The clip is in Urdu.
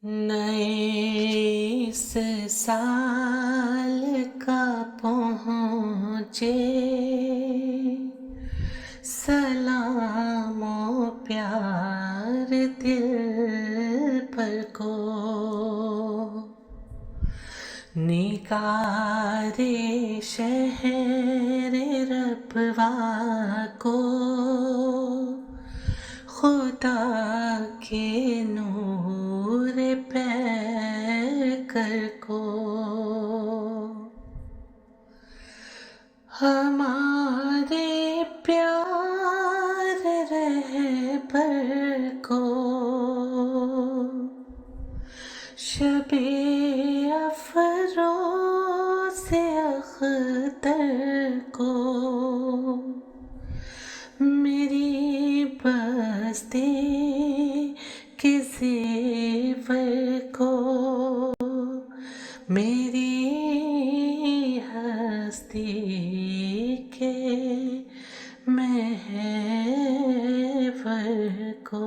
نئے اس سال کا پہنچے، سلام و پیار دل پر کو، نگار شہر ربوا کو، خدا کے نور پیکر کو، ہمارے پیار رہبر کو، شب افروز اختر کو، میری بستی کے زیور کو، میری ہستی کے محور کو۔